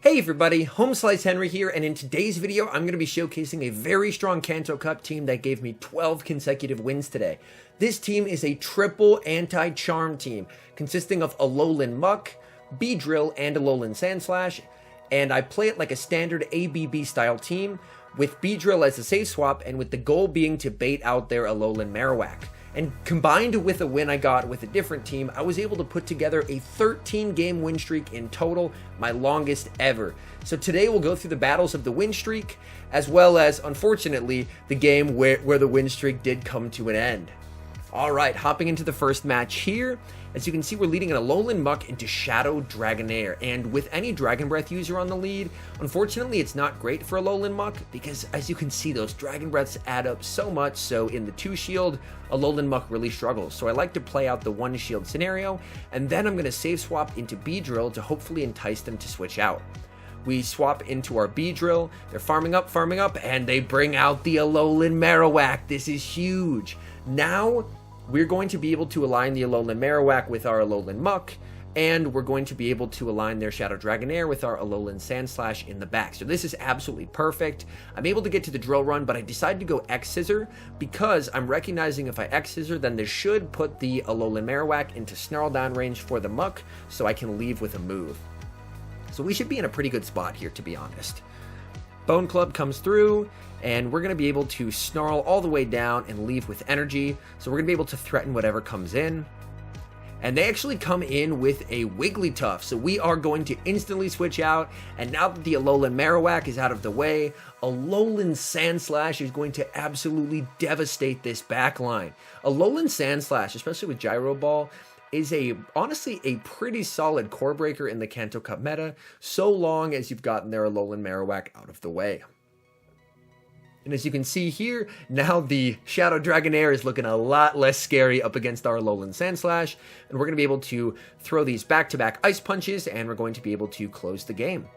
Hey everybody, HomeSliceHenry here, and in today's video, I'm going to be showcasing a very strong Kanto Cup team that gave me 12 consecutive wins today. This team is a triple anti-charm team, consisting of Alolan Muk, Beedrill, and Alolan Sandslash, and I play it like a standard ABB style team, with Beedrill as a safe swap, and with the goal being to bait out their Alolan Marowak. And combined with a win I got with a different team, I was able to put together a 13-game win streak in total, my longest ever. So today we'll go through the battles of the win streak, as well as, unfortunately, the game where the win streak did come to an end. Alright, hopping into the first match here. As you can see, we're leading an Alolan Muk into Shadow Dragonair, and with any Dragon Breath user on the lead, unfortunately it's not great for Alolan Muk, because as you can see, those Dragon Breaths add up so much, so in the 2-shield, Alolan Muk really struggles. So I like to play out the 1-shield scenario, and then I'm going to save swap into Beedrill to hopefully entice them to switch out. We swap into our Beedrill, they're farming up, and they bring out the Alolan Marowak. This is huge. Now, we're going to be able to align the Alolan Marowak with our Alolan Muk, and we're going to be able to align their Shadow Dragonair with our Alolan Sandslash in the back. So this is absolutely perfect. I'm able to get to the drill run, but I decided to go X-Scissor because I'm recognizing if I X-Scissor, then this should put the Alolan Marowak into Snarl Down range for the Muk, so I can leave with a move. So we should be in a pretty good spot here, to be honest. Bone Club comes through, and we're going to be able to snarl all the way down and leave with energy, so we're going to be able to threaten whatever comes in. And they actually come in with a Wigglytuff, so we are going to instantly switch out, and now that the Alolan Marowak is out of the way, Alolan Sandslash is going to absolutely devastate this backline. Alolan Sandslash, especially with Gyro Ball, is honestly a pretty solid core breaker in the Kanto Cup meta, so long as you've gotten their Alolan Marowak out of the way. And as you can see here, now the Shadow Dragonair is looking a lot less scary up against our Alolan Sandslash, and we're going to be able to throw these back-to-back Ice Punches, and we're going to be able to close the game.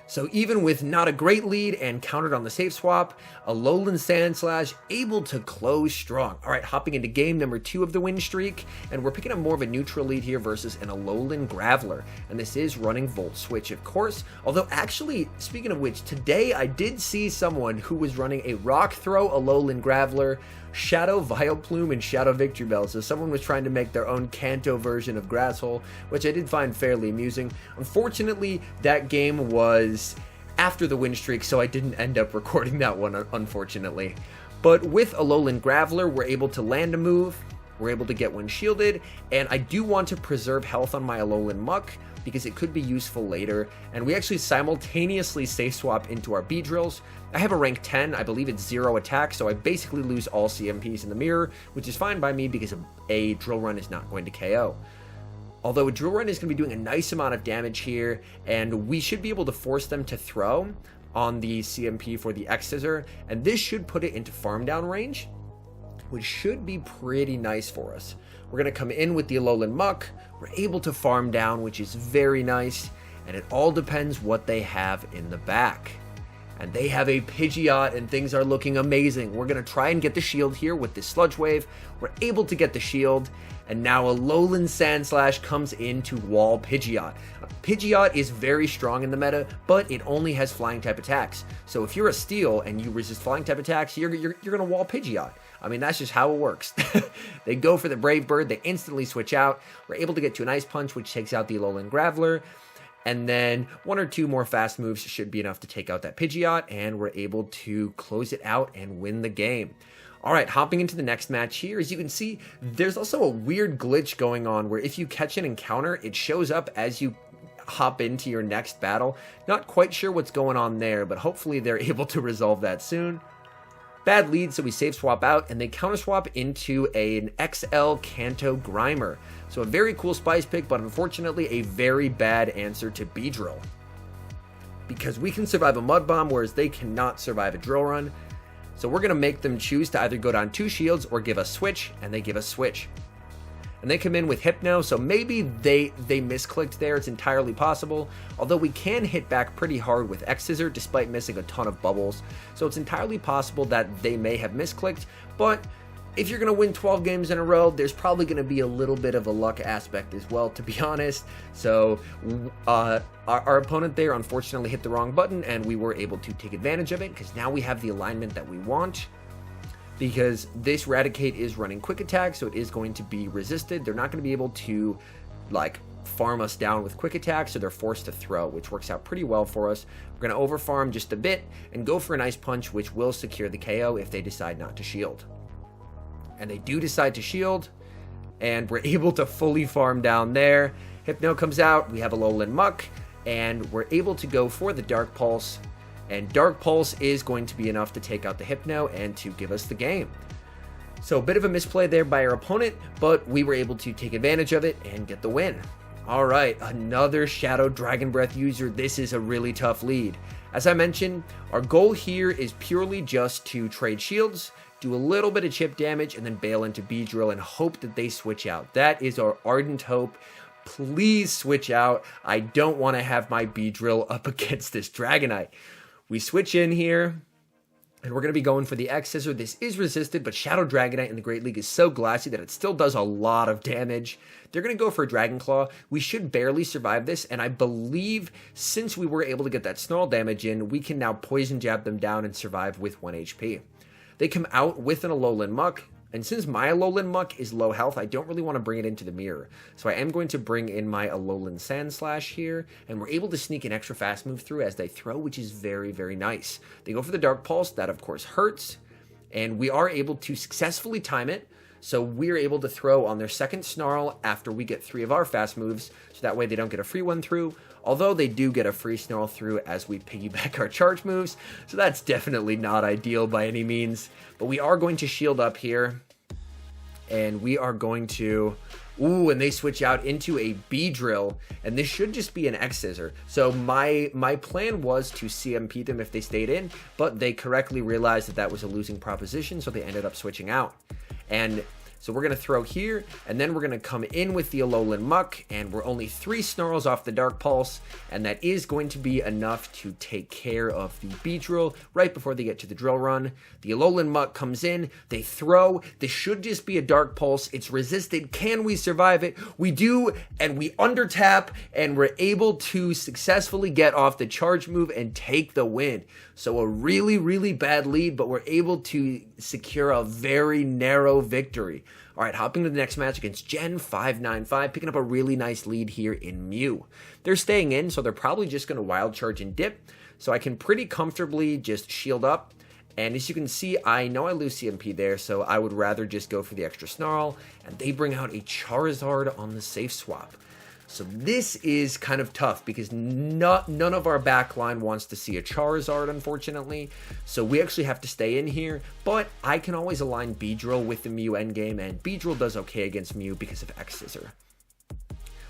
So even with not a great lead and countered on the safe swap, Alolan Sandslash able to close strong. Alright, hopping into game number 2 of the win streak, and we're picking up more of a neutral lead here versus an Alolan Graveler. And this is running Volt Switch, of course. Although actually, speaking of which, today I did see someone who was running a Rock Throw Alolan Graveler, Shadow Vileplume, and Shadow Victreebel. So someone was trying to make their own Kanto version of Grasshole, which I did find fairly amusing. Unfortunately, that game was after the win streak, so I didn't end up recording that one, unfortunately. But with Alolan Graveler, we're able to land a move, we're able to get one shielded, and I do want to preserve health on my Alolan Muk, because it could be useful later, and we actually simultaneously safe swap into our Beedrills. I have a rank 10, I believe it's 0 attack, so I basically lose all CMPs in the mirror, which is fine by me because a Drill Run is not going to KO. Although a Drill Run is going to be doing a nice amount of damage here, and we should be able to force them to throw on the CMP for the X-Scissor, and this should put it into farm down range, which should be pretty nice for us. We're going to come in with the Alolan Muk, we're able to farm down, which is very nice, and it all depends what they have in the back. And they have a Pidgeot, and things are looking amazing. We're going to try and get the shield here with this Sludge Wave. We're able to get the shield, and now Alolan Sandslash comes in to wall Pidgeot. Pidgeot is very strong in the meta, but it only has flying type attacks. So if you're a Steel and you resist flying type attacks, you're going to wall Pidgeot. I mean, that's just how it works. They go for the Brave Bird, they instantly switch out. We're able to get to an Ice Punch, which takes out the Alolan Graveler. And then 1 or 2 more fast moves should be enough to take out that Pidgeot, and we're able to close it out and win the game. Alright, hopping into the next match here, as you can see, there's also a weird glitch going on where if you catch an encounter, it shows up as you hop into your next battle. Not quite sure what's going on there, but hopefully they're able to resolve that soon. Bad lead, so we save swap out, and they counter swap into an XL Kanto Grimer. So a very cool spice pick, but unfortunately a very bad answer to Beedrill, because we can survive a Mud Bomb, whereas they cannot survive a Drill Run. So we're going to make them choose to either go down 2 shields or give us Switch, and they give us Switch. And they come in with Hypno, so maybe they misclicked there. It's entirely possible. Although we can hit back pretty hard with X-Scissor despite missing a ton of bubbles. So it's entirely possible that they may have misclicked, but if you're going to win 12 games in a row, there's probably going to be a little bit of a luck aspect as well, to be honest. So our opponent there unfortunately hit the wrong button, and we were able to take advantage of it because now we have the alignment that we want. Because this Raticate is running quick attack, so it is going to be resisted. They're not going to be able to like farm us down with quick attack, so they're forced to throw, which works out pretty well for us. We're going to over farm just a bit and go for an Ice Punch, which will secure the KO if they decide not to shield. And they do decide to shield, and we're able to fully farm down there. Hypno comes out, we have Alolan Muk, and we're able to go for the Dark Pulse, and Dark Pulse is going to be enough to take out the Hypno and to give us the game. So a bit of a misplay there by our opponent, but we were able to take advantage of it and get the win. All right, another Shadow Dragon Breath user. This is a really tough lead. As I mentioned, our goal here is purely just to trade shields, do a little bit of chip damage, and then bail into Beedrill and hope that they switch out. That is our ardent hope. Please switch out. I don't want to have my Beedrill up against this Dragonite. We switch in here, and we're going to be going for the X-Scissor. This is resisted, but Shadow Dragonite in the Great League is so glassy that it still does a lot of damage. They're going to go for a Dragon Claw. We should barely survive this, and I believe since we were able to get that Snarl damage in, we can now Poison Jab them down and survive with 1 HP. They come out with an Alolan Muk, and since my Alolan Muk is low health, I don't really want to bring it into the mirror. So I am going to bring in my Alolan Sandslash here, and we're able to sneak an extra fast move through as they throw, which is very, very nice. They go for the Dark Pulse. That, of course, hurts, and we are able to successfully time it. So we're able to throw on their second Snarl after we get 3 of our fast moves, so that way they don't get a free one through. Although they do get a free Snarl through as we piggyback our charge moves, so that's definitely not ideal by any means. But we are going to shield up here, and we are going to... Ooh, and they switch out into a Beedrill, and this should just be an X-Scissor. So my plan was to CMP them if they stayed in, but they correctly realized that that was a losing proposition, so they ended up switching out. And so we're going to throw here, and then we're going to come in with the Alolan Muk, and we're only 3 Snarls off the Dark Pulse, and that is going to be enough to take care of the Beedrill right before they get to the Drill Run. The Alolan Muk comes in, they throw, this should just be a Dark Pulse, it's resisted, can we survive it? We do, and we undertap, and we're able to successfully get off the charge move and take the win. So a really, really bad lead, but we're able to secure a very narrow victory. All right, hopping to the next match against Gen 595, picking up a really nice lead here in Mew. They're staying in, so they're probably just going to Wild Charge and dip. So I can pretty comfortably just shield up. And as you can see, I know I lose CMP there, so I would rather just go for the extra Snarl. And they bring out a Charizard on the safe swap. So this is kind of tough because none of our backline wants to see a Charizard, unfortunately. So we actually have to stay in here, but I can always align Beedrill with the Mew endgame, and Beedrill does okay against Mew because of X-Scissor.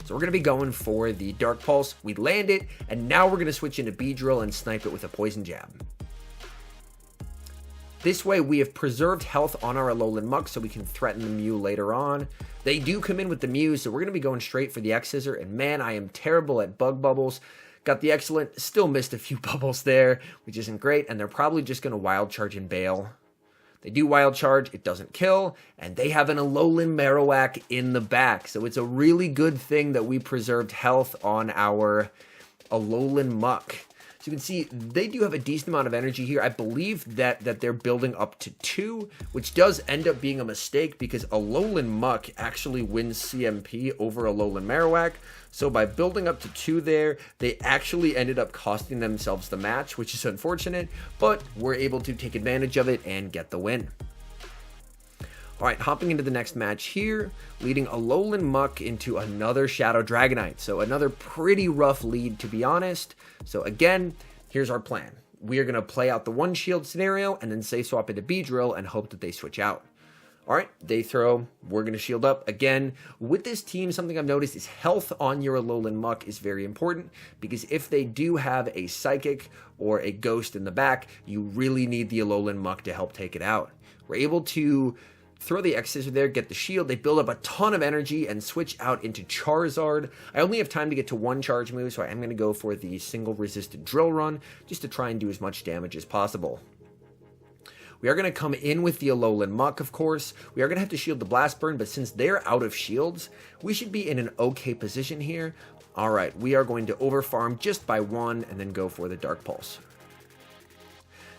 So we're going to be going for the Dark Pulse. We land it, and now we're going to switch into Beedrill and snipe it with a Poison Jab. This way, we have preserved health on our Alolan Muk so we can threaten the Mew later on. They do come in with the Mew, so we're going to be going straight for the X-Scissor. And man, I am terrible at Bug Bubbles. Got the excellent, still missed a few bubbles there, which isn't great. And they're probably just going to Wild Charge and bail. They do Wild Charge, it doesn't kill. And they have an Alolan Marowak in the back. So it's a really good thing that we preserved health on our Alolan Muk. So you can see they do have a decent amount of energy here. I believe that they're building up to 2, which does end up being a mistake because Alolan Muk actually wins CMP over Alolan Marowak. So by building up to 2 there, they actually ended up costing themselves the match, which is unfortunate, but we're able to take advantage of it and get the win. All right, hopping into the next match here, leading Alolan Muk into another Shadow Dragonite. So another pretty rough lead, to be honest. So again, here's our plan. We are going to play out the 1 shield scenario and then safe swap into Beedrill and hope that they switch out. All right, they throw, we're going to shield up. Again, with this team, something I've noticed is health on your Alolan Muk is very important because if they do have a Psychic or a Ghost in the back, you really need the Alolan Muk to help take it out. We're able to throw the X-Scissor there, get the shield, they build up a ton of energy and switch out into Charizard. I only have time to get to 1 charge move, so I am going to go for the single resisted Drill Run, just to try and do as much damage as possible. We are going to come in with the Alolan Muk, of course. We are going to have to shield the Blast Burn, but since they're out of shields, we should be in an okay position here. All right, we are going to overfarm just by 1 and then go for the Dark Pulse.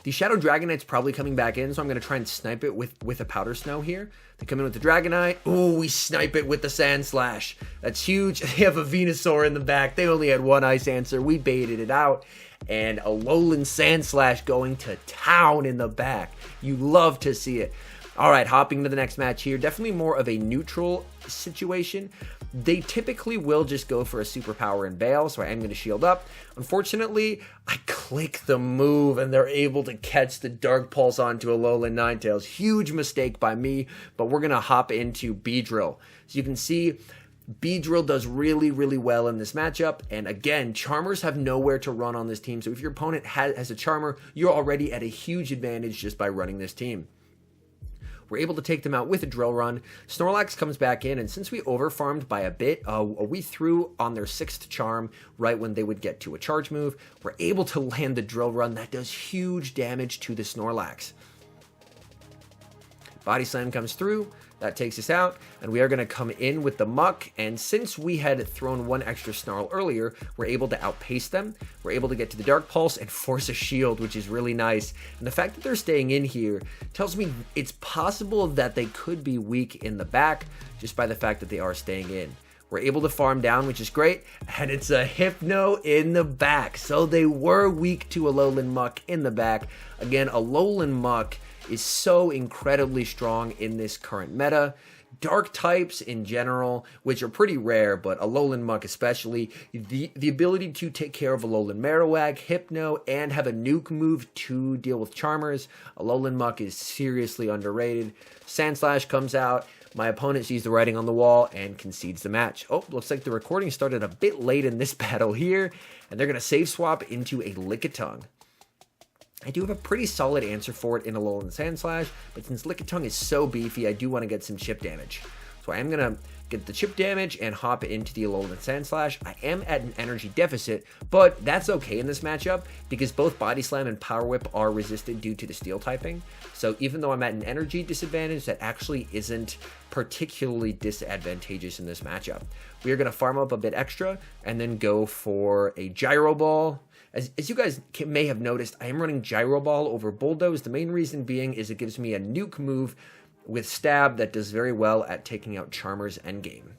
The Shadow Dragonite's probably coming back in, so I'm going to try and snipe it with a Powder Snow here. They come in with the Dragonite. Ooh, we snipe it with the Sandslash. That's huge. They have a Venusaur in the back. They only had 1 Ice Answer. We baited it out. And Alolan Sandslash going to town in the back. You love to see it. All right, hopping to the next match here. Definitely more of a neutral situation. They typically will just go for a superpower and bail, so I am going to shield up. Unfortunately, I click the move and they're able to catch the Dark Pulse onto Alolan Ninetales. Huge mistake by me, but we're going to hop into Beedrill. So you can see Beedrill does really, really well in this matchup, and again, Charmers have nowhere to run on this team, so if your opponent has a Charmer, you're already at a huge advantage just by running this team. We're able to take them out with a Drill Run. Snorlax comes back in, and since we overfarmed by a bit, we threw on their 6th Charm right when they would get to a Charge move. We're able to land the Drill Run. That does huge damage to the Snorlax. Body Slam comes through. That takes us out, and we are going to come in with the Muk, and since we had thrown 1 extra Snarl earlier, we're able to outpace them. We're able to get to the Dark Pulse and force a shield, which is really nice, and the fact that they're staying in here tells me it's possible that they could be weak in the back, just by the fact that they are staying in. We're able to farm down, which is great, and it's a Hypno in the back, so they were weak to Alolan Muk in the back. Again, Alolan Muk is so incredibly strong in this current meta. Dark types in general, which are pretty rare, but Alolan Muk especially, the ability to take care of Alolan Marowak, Hypno, and have a nuke move to deal with Charmers. Alolan Muk is seriously underrated. Sandslash comes out. My opponent sees the writing on the wall and concedes the match. Oh, looks like the recording started a bit late in this battle here, and they're going to save swap into a Lickitung. I do have a pretty solid answer for it in Alolan Sandslash, but since Lickitung is so beefy, I do want to get some chip damage. So I am going to get the chip damage and hop into the Alolan Sandslash. I am at an energy deficit, but that's okay in this matchup because both Body Slam and Power Whip are resisted due to the Steel typing. So even though I'm at an energy disadvantage, that actually isn't particularly disadvantageous in this matchup. We are going to farm up a bit extra and then go for a Gyro Ball. As you guys may have noticed, I am running Gyro Ball over Bulldoze. The main reason being is it gives me a nuke move with Stab that does very well at taking out Charmer's endgame.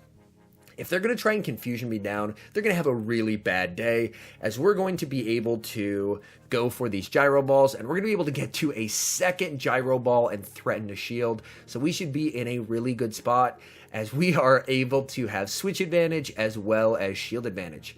If they're going to try and Confusion me down, they're going to have a really bad day, as we're going to be able to go for these Gyro Balls, and we're going to be able to get to a 2nd Gyro Ball and threaten a shield. So we should be in a really good spot, as we are able to have switch advantage as well as shield advantage.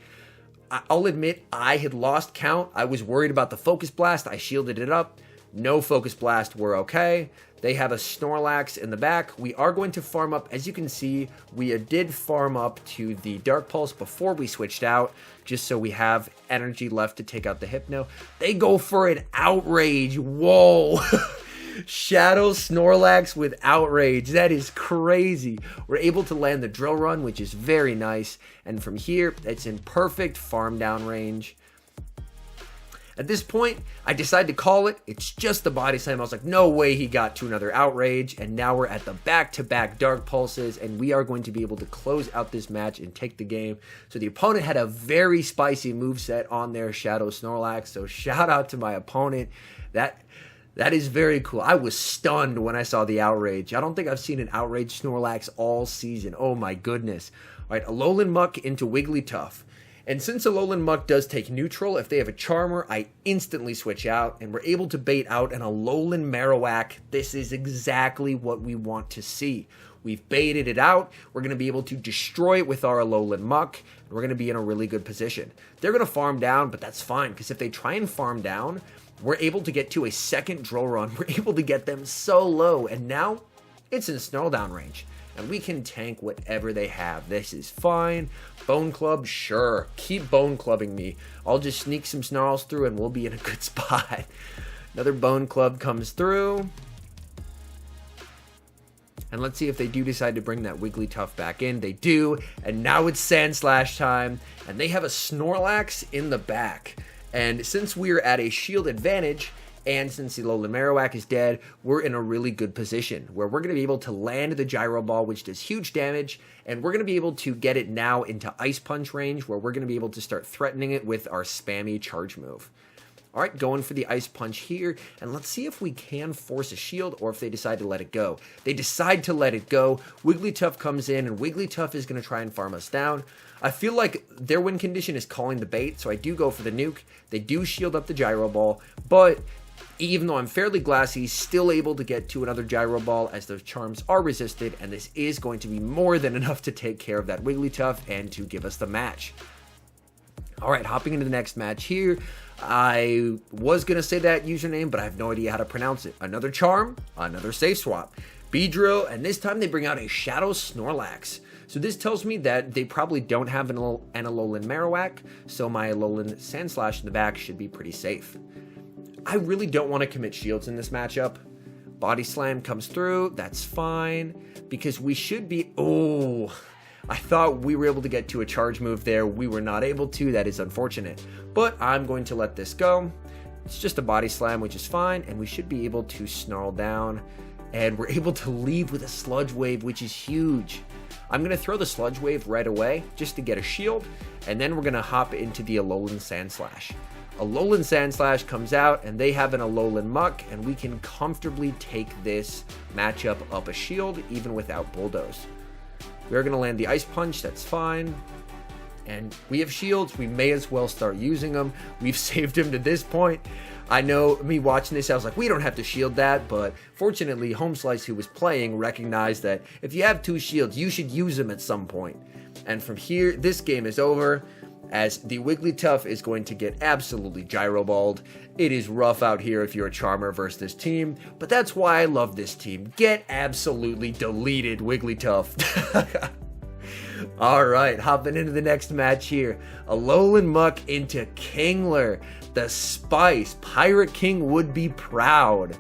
I'll admit, I had lost count. I was worried about the Focus Blast. I shielded it up. No Focus Blast. We're okay. They have a Snorlax in the back. We are going to farm up. As you can see, we did farm up to the Dark Pulse before we switched out, just so we have energy left to take out the Hypno. They go for an Outrage. Whoa. Shadow Snorlax with Outrage. That is crazy. We're able to land the Drill Run, which is very nice. And from here, it's in perfect farm down range. At this point, I decided to call it. It's just the Body Slam. I was like, no way he got to another Outrage. And now we're at the back-to-back Dark Pulses, and we are going to be able to close out this match and take the game. So the opponent had a very spicy moveset on their Shadow Snorlax. So shout out to my opponent. That is very cool. I was stunned when I saw the Outrage. I don't think I've seen an Outrage Snorlax all season. Oh my goodness. All right, Alolan Muk into Wigglytuff. And since Alolan Muk does take neutral, if they have a Charmer, I instantly switch out, and we're able to bait out an Alolan Marowak. This is exactly what we want to see. We've baited it out. We're going to be able to destroy it with our Alolan Muk, and we're going to be in a really good position. They're going to farm down, but that's fine, because if they try and farm down, we're able to get to a 2nd Drill Run. We're able to get them so low, and now it's in Snarl down range. And we can tank whatever they have. This is fine. Bone Club, sure. Keep Bone Clubbing me. I'll just sneak some Snarls through and we'll be in a good spot. Another Bone Club comes through. And let's see if they do decide to bring that Wigglytuff back in. They do. And now it's Sandslash time. And they have a Snorlax in the back. And since we're at a shield advantage, And since the Alolan Marowak is dead, we're in a really good position where we're going to be able to land the Gyro Ball, which does huge damage, and we're going to be able to get it now into Ice Punch range, where we're going to be able to start threatening it with our spammy charge move. All right, going for the Ice Punch here, and let's see if we can force a shield or if they decide to let it go. They decide to let it go. Wigglytuff comes in, and Wigglytuff is going to try and farm us down. I feel like their win condition is calling the bait, so I do go for the nuke. They do shield up the Gyro Ball, but even though I'm fairly glassy, still able to get to another Gyro Ball as those charms are resisted, and this is going to be more than enough to take care of that Wigglytuff and to give us the match. All right, hopping into the next match here. I was going to say that username, but I have no idea how to pronounce it. Another charm, another safe swap. Beedrill, and this time they bring out a Shadow Snorlax. So this tells me that they probably don't have an Alolan Marowak, so my Alolan Sandslash in the back should be pretty safe. I really don't want to commit shields in this matchup. Body Slam comes through, that's fine, because we should be... Oh, I thought we were able to get to a charge move there. We were not able to, that is unfortunate. But I'm going to let this go. It's just a Body Slam, which is fine, and we should be able to snarl down. And we're able to leave with a Sludge Wave, which is huge. I'm going to throw the Sludge Wave right away, just to get a shield, and then we're going to hop into the Alolan Sandslash. Alolan Sandslash comes out, and they have an Alolan Muk, and we can comfortably take this matchup up a shield, even without Bulldoze. We're going to land the Ice Punch, that's fine. And we have shields, we may as well start using them. We've saved him to this point. I know, me watching this, I was like, we don't have to shield that, but fortunately, HomeSlice, who was playing, recognized that if you have two shields, you should use them at some point. And from here, this game is over, as the Wigglytuff is going to get absolutely gyro-balled. It is rough out here if you're a Charmer versus this team, but that's why I love this team. Get absolutely deleted, Wigglytuff. Alright, hopping into the next match here. Alolan Muk into Kingler. The Spice. Pirate King would be proud.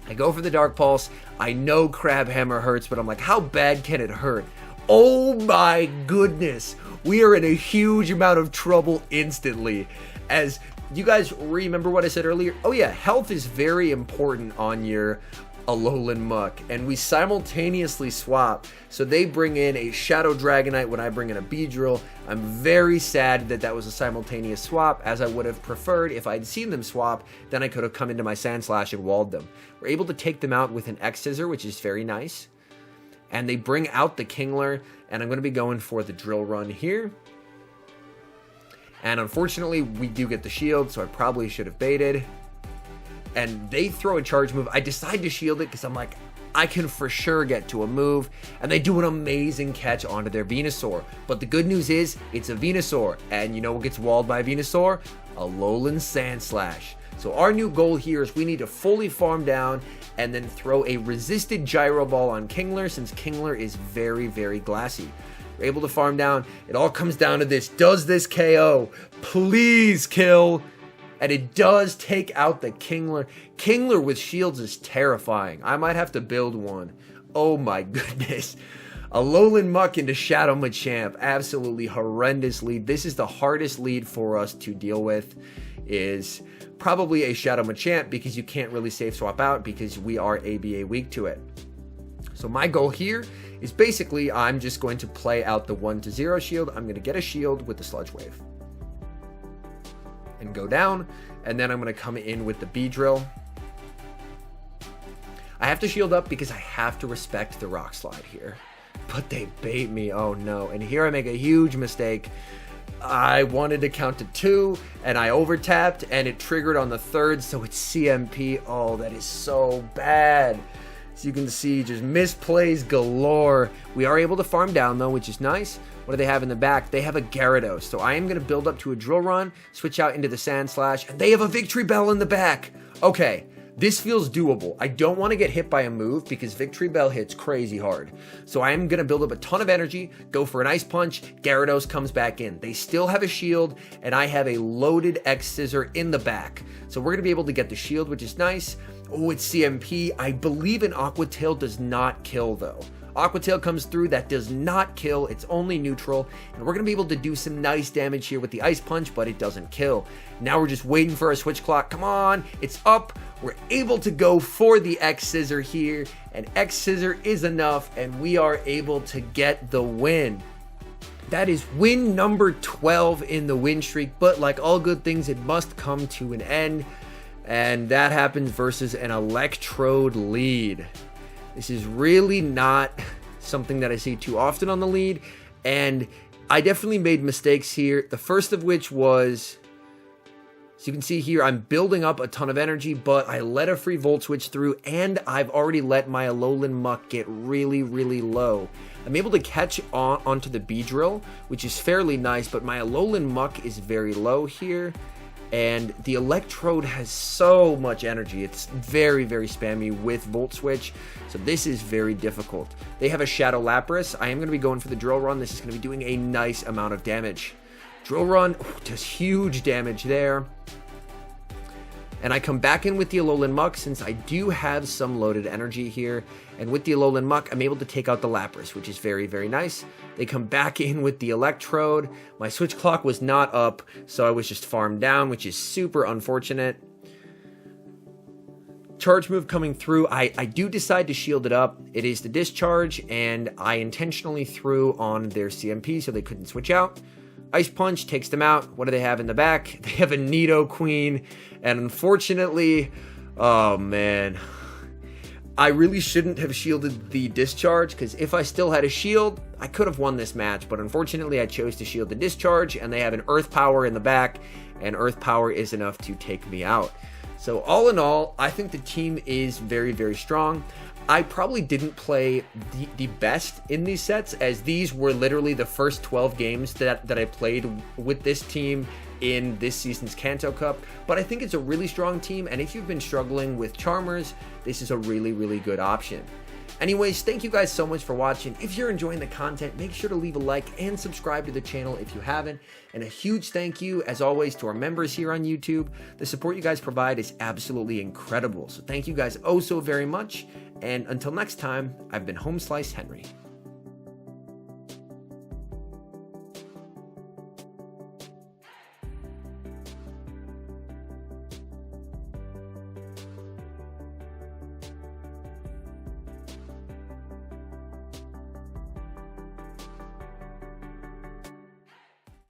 I go for the Dark Pulse. I know Crab Hammer hurts, but I'm like, how bad can it hurt? Oh my goodness. We are in a huge amount of trouble instantly. As you guys remember what I said earlier? Oh yeah, health is very important on your Alolan Muk, and we simultaneously swap. So they bring in a Shadow Dragonite when I bring in a Beedrill. I'm very sad that that was a simultaneous swap, as I would have preferred if I'd seen them swap. Then I could have come into my Sandslash and walled them. We're able to take them out with an X-Scissor, which is very nice. And they bring out the Kingler, and I'm going to be going for the Drill Run here. And unfortunately, we do get the shield, so I probably should have baited. And they throw a charge move. I decide to shield it because I'm like, I can for sure get to a move. And they do an amazing catch onto their Venusaur. But the good news is, it's a Venusaur. And you know what gets walled by a Venusaur? Alolan Sandslash. So our new goal here is we need to fully farm down and then throw a resisted Gyro Ball on Kingler, since Kingler is very, very glassy. We're able to farm down. It all comes down to this. Does this KO? Please kill. And it does take out the Kingler. Kingler with shields is terrifying. I might have to build one. Oh my goodness. Alolan Muk into Shadow Machamp. Absolutely horrendous lead. This is the hardest lead for us to deal with. Is probably a Shadow Machamp, because you can't really safe swap out because we are ABA weak to it. So my goal here is basically I'm just going to play out the 1-0 shield. I'm going to get a shield with the Sludge Wave and go down, and then I'm going to come in with the Beedrill. I have to shield up because I have to respect the Rock Slide here, but they bait me. Oh no. And here I make a huge mistake. I wanted to count to 2 and I overtapped and it triggered on the 3rd, so it's CMP. Oh, that is so bad. So you can see just misplays galore. We are able to farm down though, which is nice. What do they have in the back? They have a Gyarados. So I am going to build up to a Drill Run, switch out into the Sandslash, and they have a Victory Bell in the back. Okay, this feels doable. I don't want to get hit by a move because Victory Bell hits crazy hard. So I am going to build up a ton of energy, go for an Ice Punch, Gyarados comes back in. They still have a shield, and I have a loaded X-Scissor in the back. So we're going to be able to get the shield, which is nice. Oh, it's CMP. I believe an Aqua Tail does not kill, though. Aqua Tail comes through. That does not kill. It's only neutral. And we're going to be able to do some nice damage here with the Ice Punch, but it doesn't kill. Now we're just waiting for our Switch Clock. Come on. It's up. We're able to go for the X Scissor here. And X Scissor is enough. And we are able to get the win. That is win number 12 in the win streak. But like all good things, it must come to an end. And that happens versus an Electrode lead. This is really not something that I see too often on the lead. And I definitely made mistakes here. The first of which was, as you can see here, I'm building up a ton of energy, but I let a free Volt Switch through, and I've already let my Alolan Muk get really, really low. I'm able to catch onto the Beedrill, which is fairly nice, but my Alolan Muk is very low here. And the Electrode has so much energy. It's very, very spammy with Volt Switch. So this is very difficult. They have a Shadow Lapras. I am going to be going for the Drill Run. This is going to be doing a nice amount of damage. Drill Run does huge damage there. And I come back in with the Alolan Muk since I do have some loaded energy here. And with the Alolan Muk, I'm able to take out the Lapras, which is very, very nice. They come back in with the Electrode. My Switch Clock was not up, so I was just farmed down, which is super unfortunate. Charge move coming through. I do decide to shield it up. It is the Discharge, and I intentionally threw on their CMP so they couldn't switch out. Ice Punch takes them out. What do they have in the back? They have a Nidoqueen, and unfortunately, oh man, I really shouldn't have shielded the Discharge, because if I still had a shield, I could have won this match, but unfortunately I chose to shield the Discharge, and they have an Earth Power in the back, and Earth Power is enough to take me out. So all in all, I think the team is very, very strong. I probably didn't play the best in these sets, as these were literally the first 12 games that I played with this team in this season's Kanto Cup, but I think it's a really strong team, and if you've been struggling with Charmers, this is a really, really good option. Anyways, thank you guys so much for watching. If you're enjoying the content, make sure to leave a like and subscribe to the channel if you haven't. And a huge thank you, as always, to our members here on YouTube. The support you guys provide is absolutely incredible. So thank you guys oh so very much. And until next time, I've been HomeSliceHenry.